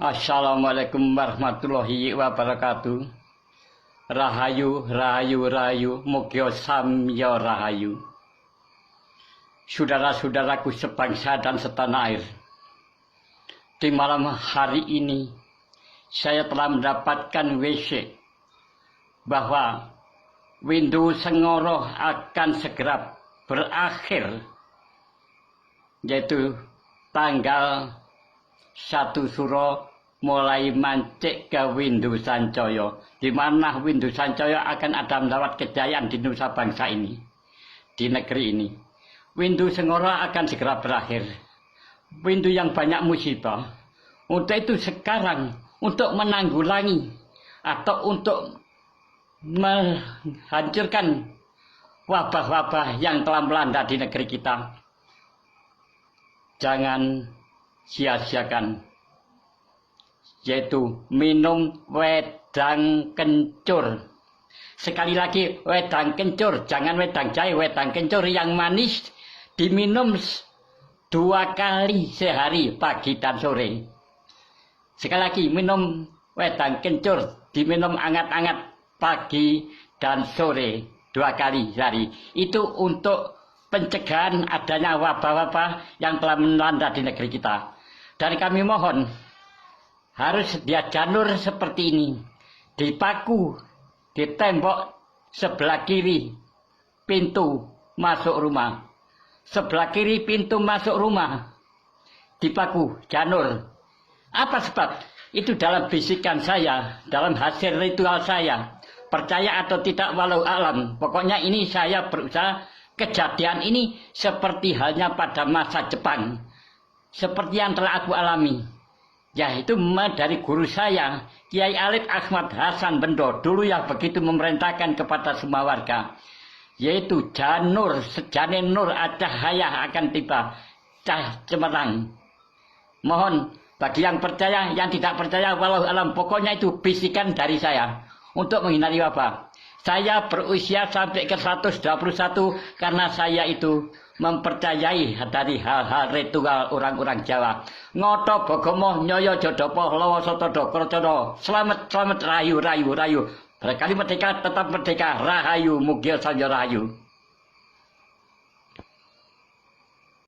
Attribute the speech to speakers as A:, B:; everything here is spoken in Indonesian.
A: Assalamualaikum warahmatullahi wabarakatuh. Rahayu, rahayu, rahayu, mugya samya rahayu. Saudara-saudaraku sebangsa dan setanah air, di malam hari ini saya telah mendapatkan WC bahwa windu Sengoro akan segera berakhir, yaitu tanggal 1 Suro mulai mancik ke Windu Sancaya, di mana Windu Sancaya akan ada mendapat kejayaan di Nusa Bangsa ini, di negeri ini. Windu Sengoro akan segera berakhir. Windu yang banyak musibah. Untuk itu sekarang, untuk menanggulangi atau untuk menghancurkan wabah-wabah yang telah melanda di negeri kita, jangan sia-siakan, yaitu minum wedang kencur. Sekali lagi, wedang kencur, jangan wedang jahe, wedang kencur yang manis diminum 2 kali sehari, pagi dan sore. Sekali lagi, minum wedang kencur, diminum anget-anget pagi dan sore 2 kali sehari. Itu untuk pencegahan adanya wabah-wabah yang telah melanda di negeri kita. Dan kami mohon, harus dia janur seperti ini, dipaku di tembok sebelah kiri pintu masuk rumah. Sebelah kiri pintu masuk rumah dipaku janur. Apa sebab? Itu dalam bisikan saya, dalam hasil ritual saya. Percaya atau tidak walau alam, pokoknya ini saya berusaha kejadian ini seperti halnya pada masa Jepang, seperti yang telah aku alami. Yaitu dari guru saya, Kiai Alif Ahmad Hasan Bendo, dulu yang begitu memerintahkan kepada semua warga, yaitu janur, sejane nur cahaya akan tiba, cah cemerlang. Mohon bagi yang percaya, yang tidak percaya, walau alam, pokoknya itu bisikan dari saya untuk menghindari wabah. Saya berusia sampai ke 121 karena saya itu mempercayai dari hal-hal ritual orang-orang Jawa. Ngoto bogomo nyoyo jodopo lawa soto dokrocono. Selamat, selamat, rayu, rayu, rayu. Berkali merdeka tetap merdeka. Rahayu, mugya sanjo rahayu.